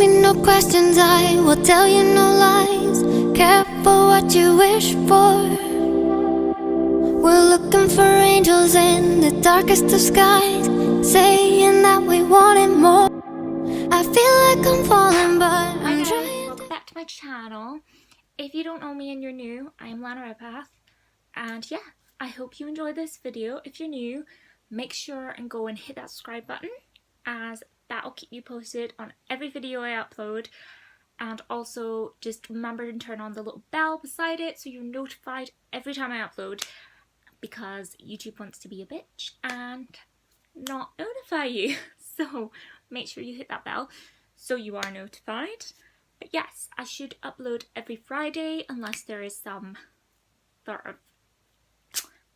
me no questions, I will tell you no lies. Careful what you wish for. We're looking for angels in the darkest of skies, saying that we wanted more. I feel like I'm falling, but I'm trying. Welcome back to my channel. If you don't know me and you're new, I'm Lana Redpath. And yeah, I hope you enjoy this video. If you're new, make sure and go and hit that subscribe button, as that'll keep you posted on every video I upload. And also just remember to turn on the little bell beside it so you're notified every time I upload, because YouTube wants to be a bitch and not notify you. So make sure you hit that bell so you are notified. But yes, I should upload every Friday unless there is some sort of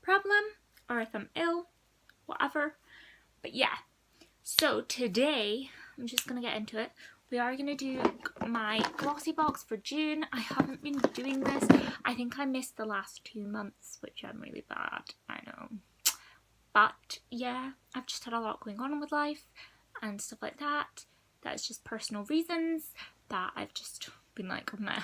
problem or if I'm ill, whatever. But yeah, so today I'm just gonna get into it. We are gonna do my GlossyBox for June. I haven't been doing this. I think I missed the last 2 months, which I'm really bad, I know. But yeah, I've just had a lot going on with life and stuff like that. That's just personal reasons that I've just been like, oh nah,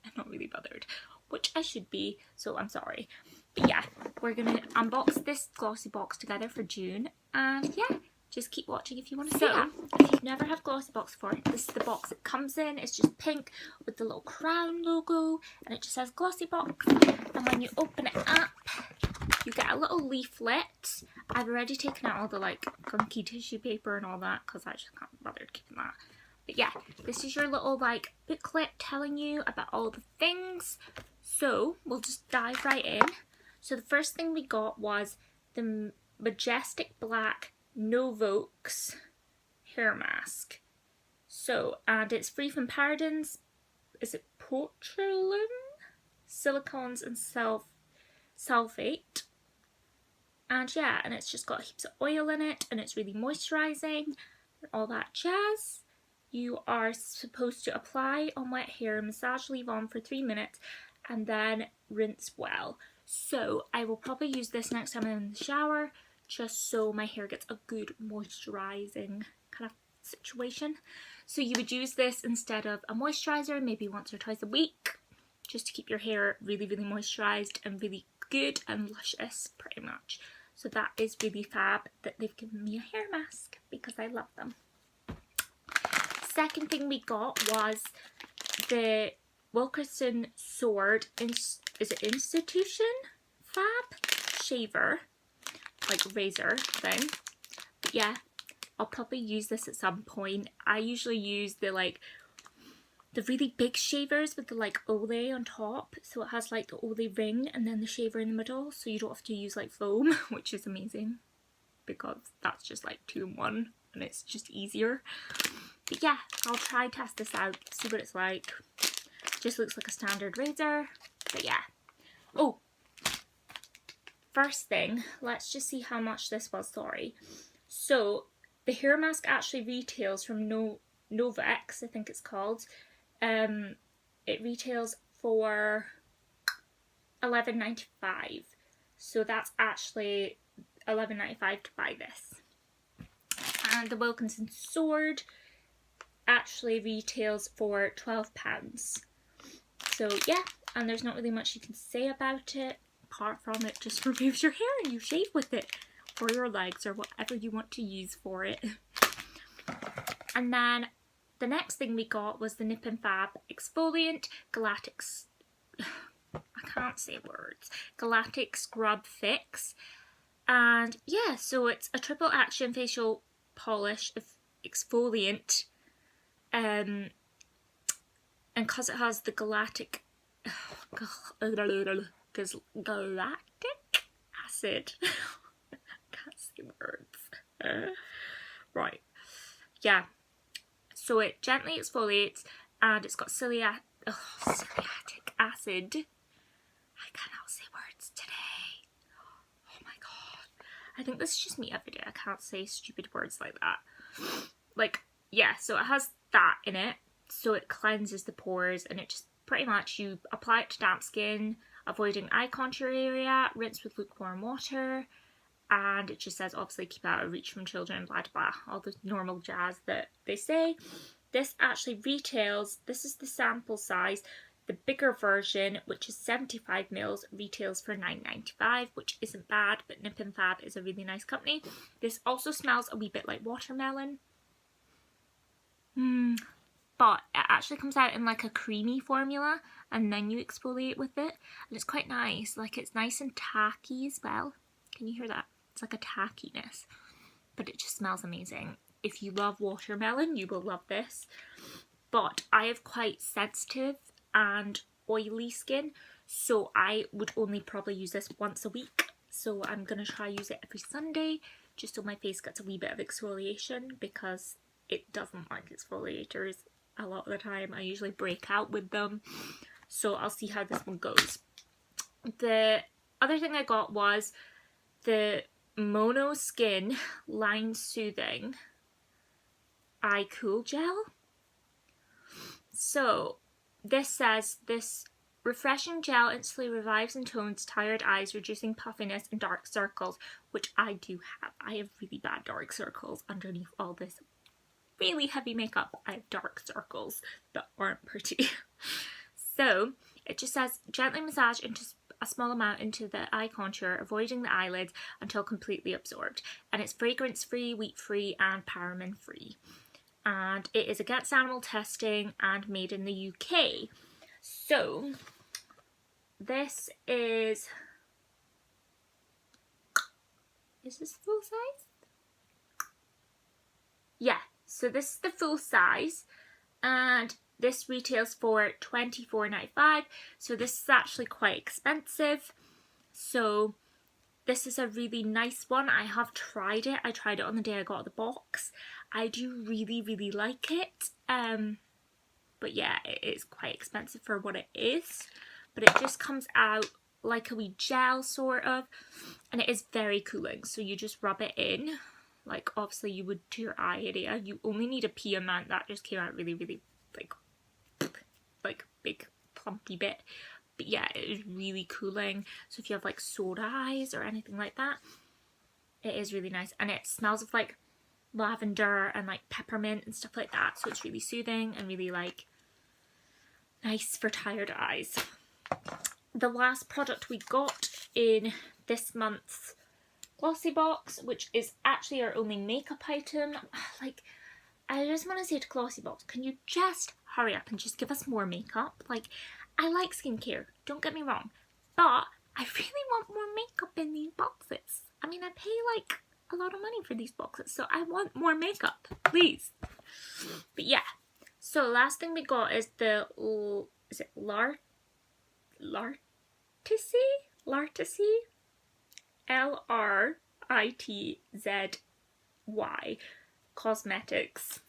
I'm not really bothered, which I should be, so I'm sorry. But yeah, we're gonna unbox this GlossyBox together for June, and yeah, just keep watching if you want to see that. If you've never had GlossyBox before, this is the box it comes in. It's just pink with the little crown logo, and it just says GlossyBox. And when you open it up, you get a little leaflet. I've already taken out all the like gunky tissue paper and all that because I just can't be bothered keeping that. But yeah, this is your little like booklet telling you about all the things. So we'll just dive right in. So the first thing we got was the Majestic Black Novokes hair mask. So, and it's free from parabens, is it botulinum, silicones and sulfate. And yeah, and it's just got heaps of oil in it, and it's really moisturising and all that jazz. You are supposed to apply on wet hair, massage, leave on for 3 minutes, and then rinse well. So I will probably use this next time I'm in the shower, just so my hair gets a good moisturising kind of situation. So you would use this instead of a moisturiser, maybe once or twice a week, just to keep your hair really, really moisturised and really good and luscious, pretty much. So that is really fab that they've given me a hair mask, because I love them. Second thing we got was the Wilkinson Sword, is it Institution Fab Shaver, like razor thing. But yeah, I'll probably use this at some point. I usually use the really big shavers with the like ole on top, so it has like the ole ring and then the shaver in the middle, so you don't have to use like foam, which is amazing because that's just like 2 in 1 and it's just easier. But yeah, I'll try test this out, see what it's like. Just looks like a standard razor, but yeah. Oh, first thing, let's just see how much this was, sorry. So the hair mask actually retails from Novex, I think it's called. It retails for $11.95, so that's actually $11.95 to buy this. And the Wilkinson Sword actually retails for £12. So yeah, and there's not really much you can say about it apart from it just removes your hair and you shave with it for your legs or whatever you want to use for it. And then the next thing we got was the Nip and Fab Exfoliant Galactic, I can't say words, Galactic Scrub Fix. And yeah, so it's a triple action facial polish exfoliant, and because it has the galactic acid, can't say words, right, yeah, so it gently exfoliates and it's got celiac acid. I cannot say words today. Oh my god. I think this is just me every day. I can't say stupid words like that. Like, yeah, so it has that in it. So it cleanses the pores, and it just pretty much, you apply it to damp skin, avoiding eye contour area, rinse with lukewarm water, and it just says obviously keep out of reach from children, blah blah, all the normal jazz that they say. this actually retails, this is the sample size, the bigger version, which is 75 mils, retails for $9.95, which isn't bad, but Nip and Fab is a really nice company. This also smells a wee bit like watermelon. But it actually comes out in like a creamy formula, and then you exfoliate with it, and it's quite nice. Like, it's nice and tacky as well. Can you hear that? It's like a tackiness, but it just smells amazing. If you love watermelon, you will love this. But I have quite sensitive and oily skin, so I would only probably use this once a week. So I'm gonna try use it every Sunday, just so my face gets a wee bit of exfoliation, because it doesn't like exfoliators a lot of the time. I usually break out with them, so I'll see how this one goes. The other thing I got was the Mono Skin Line Soothing Eye Cool Gel. So this says, this refreshing gel instantly revives and tones tired eyes, reducing puffiness and dark circles, which I do have. I have really bad dark circles underneath all this really heavy makeup. I have dark circles that aren't pretty. So it just says, gently massage into a small amount into the eye contour, avoiding the eyelids until completely absorbed. And it's fragrance free, wheat free, and paraben free. And it is against animal testing and made in the UK. So this is this full size? Yeah, so this is the full size, and this retails for $24.95. So this is actually quite expensive. So this is a really nice one. I have tried it. I tried it on the day I got the box. I do really, really like it. But yeah, it is quite expensive for what it is. But it just comes out like a wee gel sort of, and it is very cooling. So you just rub it in, like obviously you would to your eye area. You only need a pea amount. That just came out really, really like big plumpy bit. But yeah, it is really cooling. So if you have like soda eyes or anything like that, it is really nice. And it smells of like lavender and like peppermint and stuff like that. So it's really soothing and really like nice for tired eyes. The last product we got in this month's GlossyBox, which is actually our only makeup item. Like, I just want to say to GlossyBox, can you just hurry up and just give us more makeup? Like, I like skincare, don't get me wrong, but I really want more makeup in these boxes. I mean, I pay like a lot of money for these boxes, so I want more makeup, please. But yeah, so last thing we got is the, is it Lartzy? L-R-I-T-Z-Y Cosmetics.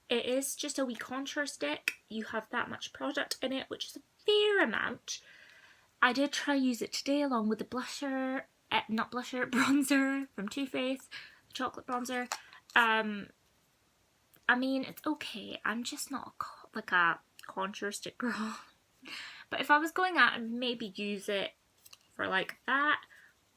It is just a wee contour stick. You have that much product in it, which is a fair amount. I did try use it today along with the blusher, not blusher, bronzer from Too Faced, chocolate bronzer. I mean, it's okay. I'm just not like a contour stick girl. But if I was going out, I'd maybe use it for like that.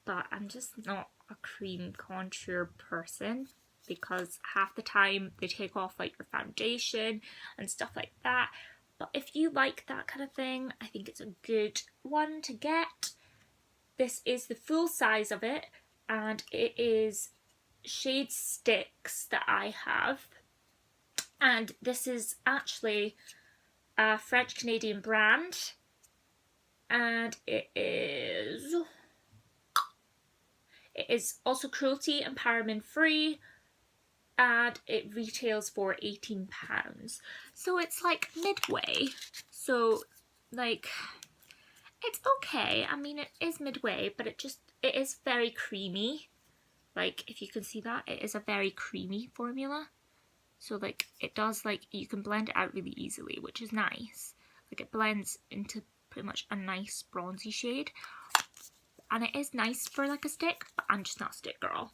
But I'm just not a cream contour person, because half the time they take off like your foundation and stuff like that. But if you like that kind of thing, I think it's a good one to get. This is the full size of it, and it is shade sticks that I have. And this is actually a French-Canadian brand, and it is also cruelty and paraben free, and it retails for £18. So it's like midway. So like, it's okay. I mean, it is midway, but it is very creamy. Like, if you can see that, it is a very creamy formula. So like, it does, like, you can blend it out really easily, which is nice. Like, it blends into pretty much a nice bronzy shade. And it is nice for like a stick, but I'm just not a stick girl.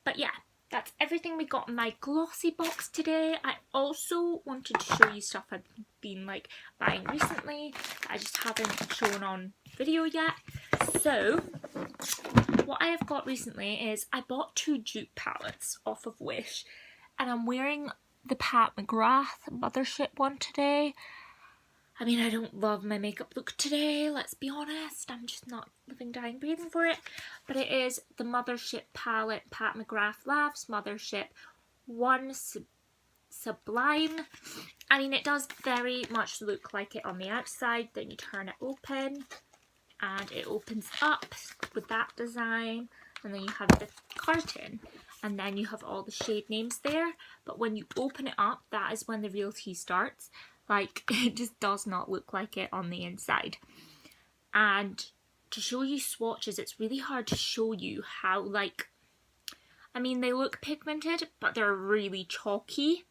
But yeah, that's everything we got in my GlossyBox today. I also wanted to show you stuff I've been like buying recently that I just haven't shown on video yet. So what I have got recently is I bought 2 Dupe palettes off of Wish, and I'm wearing the Pat McGrath Mothership one today. I mean, I don't love my makeup look today, let's be honest. I'm just not living, dying, breathing for it. But it is the Mothership palette, Pat McGrath Labs Mothership 1 Sublime. I mean, it does very much look like it on the outside. Then you turn it open and it opens up with that design. And then you have the carton. And then you have all the shade names there. But when you open it up, that is when the real tea starts. Like, it just does not look like it on the inside. And to show you swatches, it's really hard to show you how, like, I mean, they look pigmented, but they're really chalky.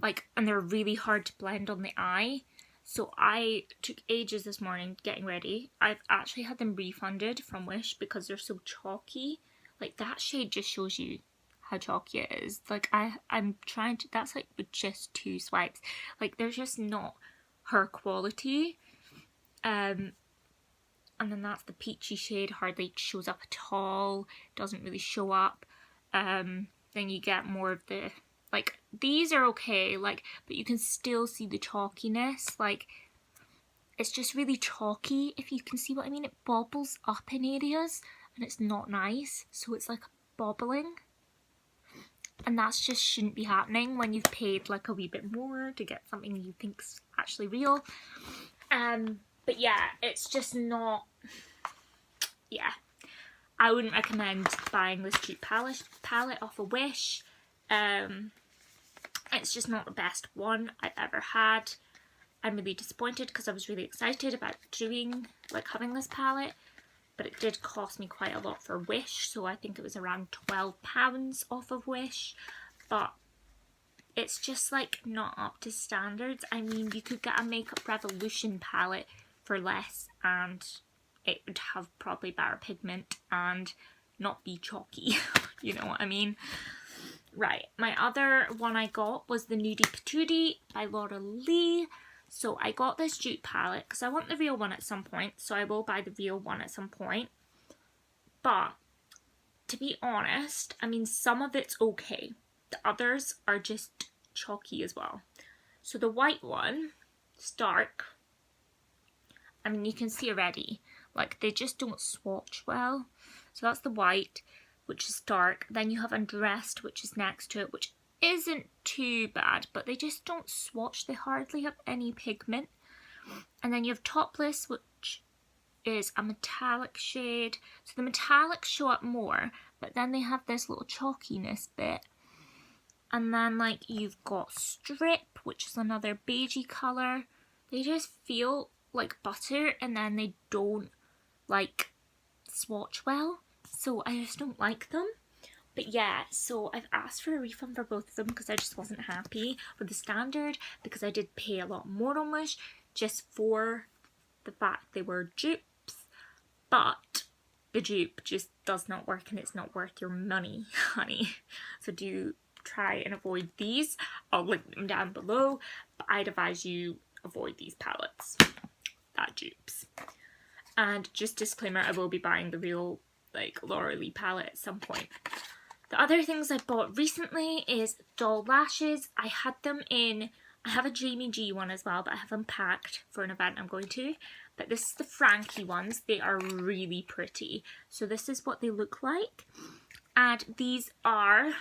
Like, and they're really hard to blend on the eye. So I took ages this morning getting ready. I've actually had them refunded from Wish because they're so chalky. Like, that shade just shows you how chalky it is. Like, I'm trying to, that's like with just 2 swipes. Like, they're just not her quality. And then that's the peachy shade, hardly shows up at all, doesn't really show up. Then you get more of the, like, these are okay, like, but you can still see the chalkiness. Like, it's just really chalky, if you can see what I mean. It bobbles up in areas and it's not nice, so it's like bobbling. And that's just shouldn't be happening when you've paid like a wee bit more to get something you think's actually real. But yeah, it's just not, yeah. I wouldn't recommend buying this Dupe palette off of Wish. It's just not the best one I've ever had. I'm really disappointed because I was really excited about doing, like, having this palette. But it did cost me quite a lot for Wish, so I think it was around £12 off of Wish. But it's just, like, not up to standards. I mean, you could get a Makeup Revolution palette for less and it would have probably better pigment and not be chalky. You know what I mean? Right, my other one I got was the Nudie PATOOTIE by Laura Lee. So I got this Dupe palette because I want the real one at some point, so I will buy the real one at some point. But to be honest, I mean, some of it's okay. The others are just chalky as well. So the white one, it's dark. I mean, you can see already, like, they just don't swatch well. So that's the white, which is dark. Then you have Undressed, which is next to it, which isn't too bad, but they just don't swatch. They hardly have any pigment. And then you have Topless, which is a metallic shade. So the metallics show up more, but then they have this little chalkiness bit. And then, like, you've got Strip, which is another beigey colour. They just feel like butter, and then they don't, like, swatch well. So I just don't like them. But yeah, so I've asked for a refund for both of them because I just wasn't happy with the standard, because I did pay a lot more on Wish just for the fact they were dupes. But the dupe just does not work and it's not worth your money, honey. So do try and avoid these. I'll link them down below, but I'd advise you avoid these palettes. That dupes. And just disclaimer, I will be buying the real, like, Laura Lee palette at some point. The other things I bought recently is doll lashes. I had them in, I have a Jamie G one as well, but I have them packed for an event I'm going to. But this is the Frankie ones. They are really pretty. So this is what they look like. And these are,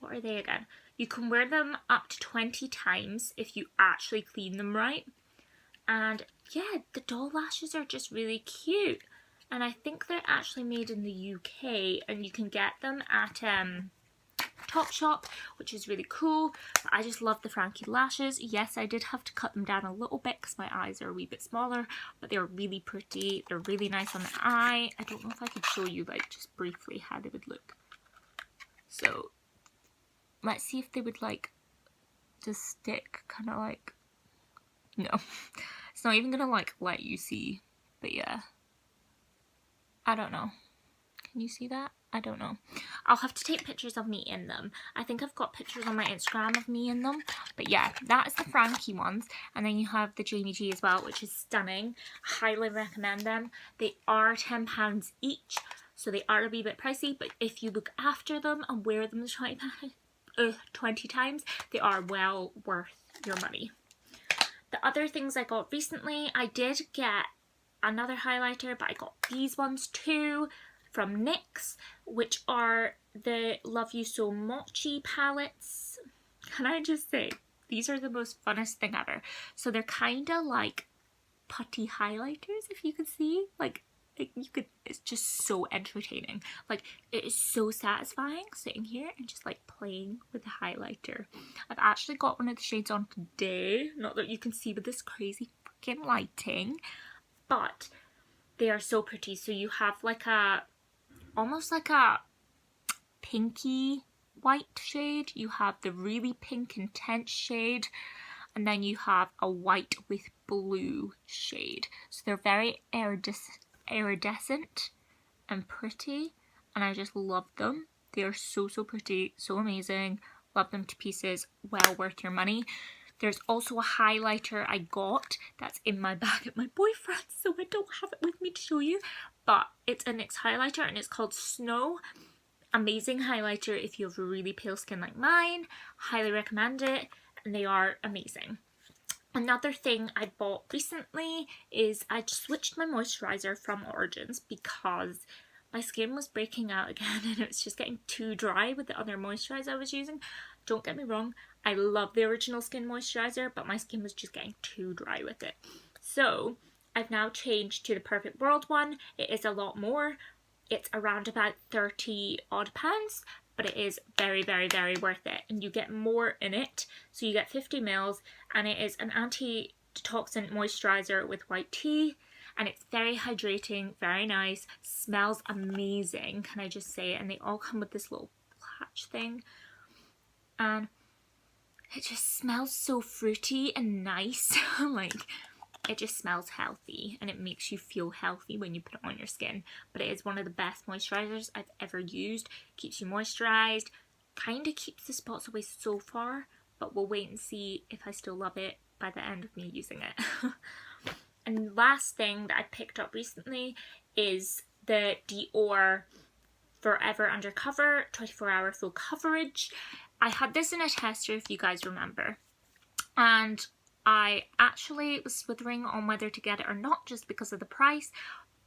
what are they again? You can wear them up to 20 times if you actually clean them right. And yeah, the doll lashes are just really cute. And I think they're actually made in the UK, and you can get them at Topshop, which is really cool. But I just love the Frankie lashes. Yes, I did have to cut them down a little bit because my eyes are a wee bit smaller, but they're really pretty. They're really nice on the eye. I don't know if I could show you, like, just briefly how they would look. So let's see if they would, like, just stick, kind of like, no. It's not even gonna, like, let you see, but yeah. I don't know. Can you see that? I don't know. I'll have to take pictures of me in them. I think I've got pictures on my Instagram of me in them. But yeah, that is the Frankie ones. And then you have the Jamie G as well, which is stunning. Highly recommend them. They are £10 each. so they are a wee bit pricey, but if you look after them and wear them 20 times, they are well worth your money. The other things I got recently, I did get another highlighter, but I got these ones too from NYX, which are the Love You So Mochi palettes. Can I just say, these are the most funnest thing ever. So they're kind of like putty highlighters, if you can see. Like it's just so entertaining. Like, it is so satisfying sitting here and just like playing with the highlighter. I've actually got one of the shades on today, not that you can see with this crazy freaking lighting, but they are so pretty. So you have like a, almost like a pinky white shade, you have the really pink intense shade, and then you have a white with blue shade. So they're very iridescent and pretty, and I just love them. They are so pretty, so amazing. Love them to pieces, well worth your money. There's also a highlighter I got that's in my bag at my boyfriend's, so I don't have it with me to show you, but it's a NYX highlighter and it's called Snow. Amazing highlighter if you have really pale skin like mine. Highly recommend it, and they are amazing. Another thing I bought recently is I just switched my moisturizer from Origins because my skin was breaking out again and it was just getting too dry with the other moisturizer I was using. Don't get me wrong, I love the original skin moisturizer, but my skin was just getting too dry with it. So I've now changed to the Perfect World one. It is a lot more. It's around about 30 odd pounds, but it is very worth it, and you get more in it. So you get 50 mils, and it is an anti-detoxant moisturizer with white tea, and it's very hydrating, very nice, smells amazing, can I just say. And they all come with this little patch thing, and it just smells so fruity and nice. Like, it just smells healthy and it makes you feel healthy when you put it on your skin. But it is one of the best moisturizers I've ever used. Keeps you moisturized, kind of keeps the spots away so far, but we'll wait and see if I still love it by the end of me using it. And last thing that I picked up recently is the Dior Forever Undercover 24-hour full coverage. I had this in a tester, if you guys remember, and I actually was slithering on whether to get it or not just because of the price,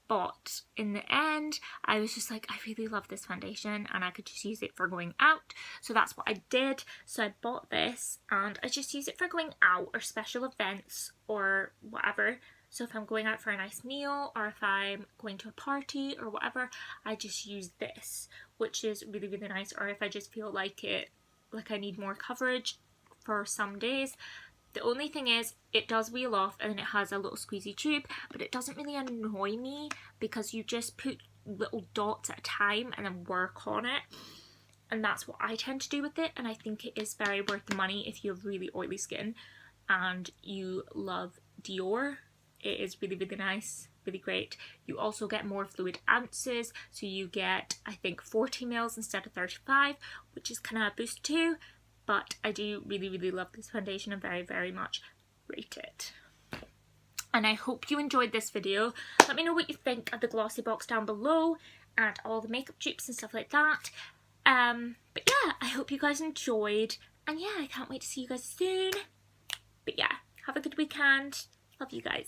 but in the end I was just like, I really love this foundation and I could just use it for going out, so that's what I did. So I bought this and I just use it for going out or special events or whatever. So if I'm going out for a nice meal or if I'm going to a party or whatever, I just use this, which is really nice. Or if I just feel like I need more coverage for some days. The only thing is, it does wheel off and it has a little squeezy tube, but it doesn't really annoy me because you just put little dots at a time and then work on it. And that's what I tend to do with it, and I think it is very worth the money if you have really oily skin and you love Dior. It is really nice, really great. You also get more fluid ounces, so you get, I think, 40 mils instead of 35, which is kind of a boost too. But I do really love this foundation and very much rate it. And I hope you enjoyed this video. Let me know what you think of the GlossyBox down below and all the makeup dupes and stuff like that. But yeah, I hope you guys enjoyed, and yeah, I can't wait to see you guys soon. But yeah, have a good weekend. Love you guys.